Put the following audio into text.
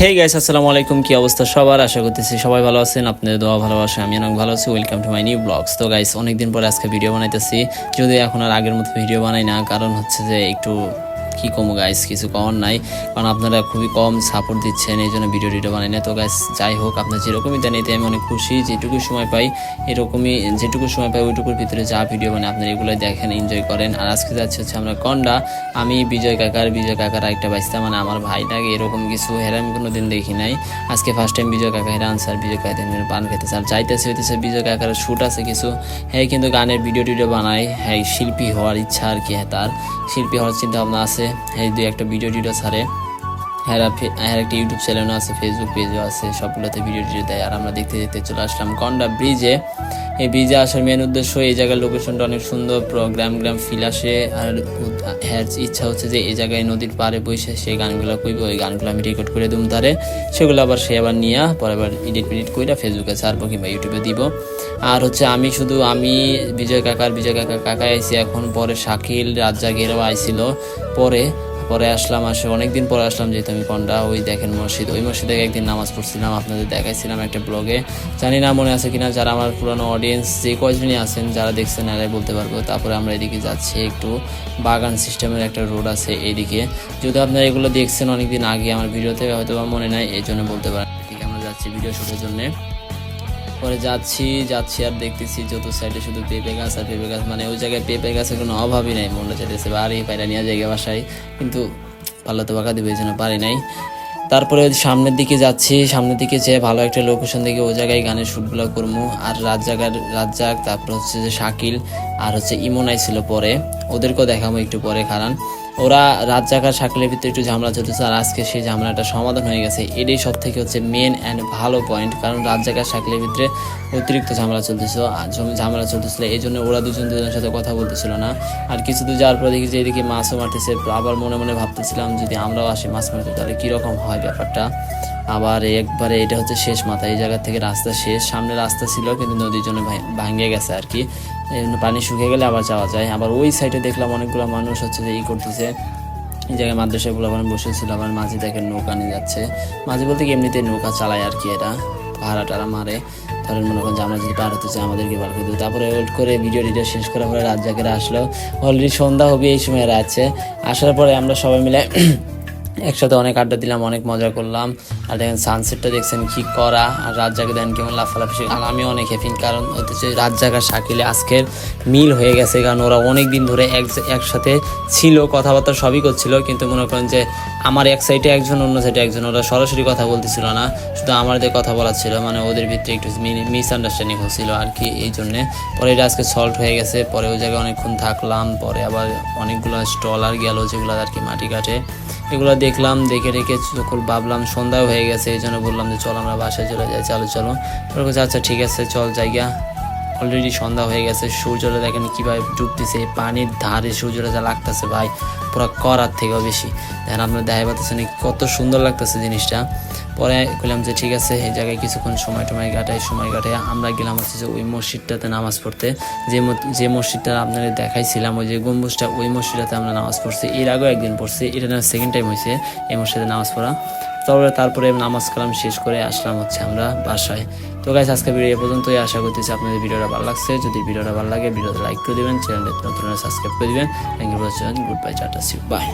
Hey guys, আসসালামু আলাইকুম। কি অবস্থা সবার? আশা করতেছি সবাই ভালো আছেন। আপনাদের দোয়া ভালোবাসা আমি অনেক ভালো আছি। Welcome to my new blogs. তো গাইস, অনেকদিন পরে আজকে ভিডিও বানাইতেছি, যদি এখন আর আগের মতো ভিডিও বানাই না, কারণ হচ্ছে যে একটু কি কম গাইস, কিছু কমার নাই, কারণ আপনারা খুবই কম সাপোর্ট দিচ্ছেন, এই জন্য ভিডিও বানাই না। তো গাইস, যাই হোক, আপনার যেরকমই দেন এতে আমি অনেক খুশি। যেটুকু সময় পাই এরকমই, যেটুকু সময় পাই ওইটুকুর ভিতরে যা ভিডিও বানাই আপনারা এগুলোই দেখেন, এনজয় করেন। আর আজকে যাচ্ছে হচ্ছে আমরা কন্ডা, আমি বিজয় কাকার একটা বাইস্তা, মানে আমার ভাইটাকে এরকম কিছু হেরা আমি কোনো দিন দেখি নাই। আজকে ফার্স্ট টাইম বিজয় কাকা হেরা আনছে, আর বিজয় কাকা পান খেতেছে আর যাইতেছে হইতেছে। বিজয় কাকার শ্যুট আছে কিছু, হ্যাঁ কিন্তু গানের ভিডিও বানায়, হ্যাঁ শিল্পী হওয়ার ইচ্ছা আর কি, হ্যাঁ তার শিল্পী হওয়ার চিন্তা ভাবনা আছে। হ্যাঁ দুই একটা ভিডিও ছাড়ে, হ্যাঁ একটা ইউটিউব চ্যানেলও আছে, ফেসবুক পেজও আছে, সবগুলোতে ভিডিও দেয়। আর আমরা দেখতে দেখতে চলে আসলাম কন্ডা ব্রিজে। এই ব্রিজে আসার মেন উদ্দেশ্য, এই জায়গার লোকেশনটা অনেক সুন্দর, পুরো গ্রাম ফিল আসে। আর হ্যাঁ ইচ্ছা হচ্ছে যে এই জায়গায় নদীর পাড়ে বসে সেই গানগুলো কইব, ওই গানগুলো আমি রেকর্ড করে দুম তারে, সেগুলো আবার সে আবার নিয়ে পরে আবার এডিট করে ফেসবুকে ছাড়বো কিংবা ইউটিউবে দিব। আর হচ্ছে আমি বিজয় কাকা আইসি, এখন পরে শাকিল রাজ্জাকেরও আইছিল, পরে আসলাম, অনেকদিন পরে আসলাম, যেহেতু আমি কন্ডা। ওই দেখেন মসজিদ, ওই মসজিদে একদিন নামাজ পড়ছিলাম, আপনাদের দেখাইছিলাম একটা ব্লগে, জানি না মনে আছে কিনা। যারা আমার পুরানো অডিয়েন্স যে কয়জনই আছেন যারা দেখছেন এরাই বলতে পারবো। তারপরে আমরা এদিকে যাচ্ছি, একটু বাগান সিস্টেমের একটা রোড আছে এইদিকে, যদি আপনারা এগুলো দেখছেন অনেকদিন আগে আমার ভিডিওতে, হয়তো বা মনে নাই, এই জন্য বলতে পারেন। এদিকে আমরা যাচ্ছি ভিডিও শ্যুটের জন্য। পরে যাচ্ছি আর দেখতেছি যত সাইডে শুধু পেঁপে গাছ আর পেঁপে গাছ, মানে ওই জায়গায় পেঁপে গাছের কোনো অভাবই নাই। মনটা চাইতেছে বাড়ি পায়রা নিয়ে জায়গা বাসায়, কিন্তু পাল্লা তো বাঁকা দেবে, এই জন্য পারি নাই। তারপরে সামনের দিকে যাচ্ছি, সামনের দিকে যেয়ে ভালো একটা লোকেশন দেখে ওই জায়গায় গানের শ্যুটগুলো করবো। আর রাজ্জাক, তারপর হচ্ছে যে শাকিল আর হচ্ছে ইমন আইছিল, পরে ওদেরকেও দেখাবো একটু পরে। কারণ ওরা রাজ্জাক আর শাকিলের ভিতরে একটু ঝামেলা চলতেছে, আর আজকে সেই ঝামেলাটা সমাধান হয়ে গেছে। এটাই সব থেকে হচ্ছে মেন অ্যান্ড ভালো পয়েন্ট, কারণ রাজ্জাক আর শাকিলের ভিতরে অতিরিক্ত ঝামেলা চলতেছিল, এই জন্য ওরা দুজনের সাথে কথা বলতেছিল না। আর কিছু দূর যাওয়ার পরে দেখি যে এদিকে মাছও মারতেছে, আবার মনে মনে ভাবতেছিলাম যদি আমরাও আসি মাছ মারতে তাহলে কীরকম হয় ব্যাপারটা। আবার একবারে এটা হচ্ছে শেষ মাথা, এই জায়গা থেকে রাস্তা শেষ, সামনে রাস্তা ছিল কিন্তু নদীর জন্য ভাঙিয়ে গেছে আর কি, পানি শুকিয়ে গেলে আবার যাওয়া যায়। আবার ওই সাইডে দেখলাম অনেকগুলো মানুষ হচ্ছে যে করতেছে, এই জায়গায় মাদ্রাসাগুলো আবার বসেছিল। আবার মাঝে দেখেন নৌকা নিয়ে যাচ্ছে, মাঝে বলতে কি এমনিতে নৌকা চালায় আর কি, এরা ভাড়া টাড়া মারে। ধরেন মনে করেন যে আমরা যদি পার হতে চাই আমাদেরকে পার করে দেবো। তারপরে ওয়েট করে ভিডিও শেষ করার পরে রাজ্জাকেরা আসলো, অলরেডি সন্ধ্যা হবে এই সময় এরা আছে। আসার পরে আমরা সবাই মিলে একসাথে অনেক আড্ডা দিলাম, অনেক মজা করলাম। আর দেখেন সানসেটটা দেখছেন কি করা, আর রাজ্জাকে দেন কেমন লাফালাফি। আর আমি অনেক হ্যাপি, কারণ হচ্ছে রাজ্জাক আর শাকিলে আজকের মিল হয়ে গেছে, কারণ ওরা অনেক দিন ধরে একসাথে ছিল, কথাবার্তা সবই করছিল, কিন্তু মনে করেন যে আমার এক সাইডে একজন অন্য সাইডে একজন, ওরা সরাসরি কথা বলতেছিল না, শুধু আমাদের কথা বলা ছিল, মানে ওদের ভিতরে একটু মিসআন্ডারস্ট্যান্ডিং হচ্ছিল আর কি, এই জন্যে। পরে এটা আজকে সলভ হয়ে গেছে। পরে ওই জায়গায় অনেকক্ষণ থাকলাম, পরে আবার অনেকগুলো স্টল আর গেল যেগুলো আর কি মাটি কাটে, এগুলো দেখলাম, দেখে চোখ ভাবলাম সন্ধ্যাও হয়ে গেছে, এই জন্য বললাম যে চল আমরা বাসায় চলে যাই, চলো। আচ্ছা ঠিক আছে চল জায়গা। অলরেডি সন্ধ্যা হয়ে গেছে, সূর্যটা দেখেন কীভাবে ডুবতেছে, পানির ধারে সূর্যটা যা লাগতেছে ভাই, পুরো করার থেকেও বেশি। দেখেন আপনার দেখা পাচ্ছেন কত সুন্দর লাগতেছে জিনিসটা। পরে বললাম যে ঠিক আছে এই জায়গায় কিছুক্ষণ সময় কাটাই আমরা গেলাম হচ্ছে যে ওই মসজিদটাতে নামাজ পড়তে, যে মসজিদটা আপনাদের দেখাইছিলাম, ওই যে গম্বুজটা, ওই মসজিদটাতে আমরা নামাজ পড়ছি। এর আগেও একদিন পড়ছি, এটা না সেকেন্ড টাইম হয়েছে এই মসজিদে নামাজ পড়া। তারপরে নামাজ কালাম শেষ করে আসলাম হচ্ছে আমরা বাসায়। তো গাইস, আজকে ভিডিও এ পর্যন্তই। আশা করতেছি আপনাদের ভিডিওটা ভালো লাগছে। যদি ভিডিওটা ভালো লাগে ভিডিওতে লাইক করে দেবেন, চ্যানেলটা নতুন সাবস্ক্রাইব করে দেবেন। Thank you for watching, good bye, tata, see you, by.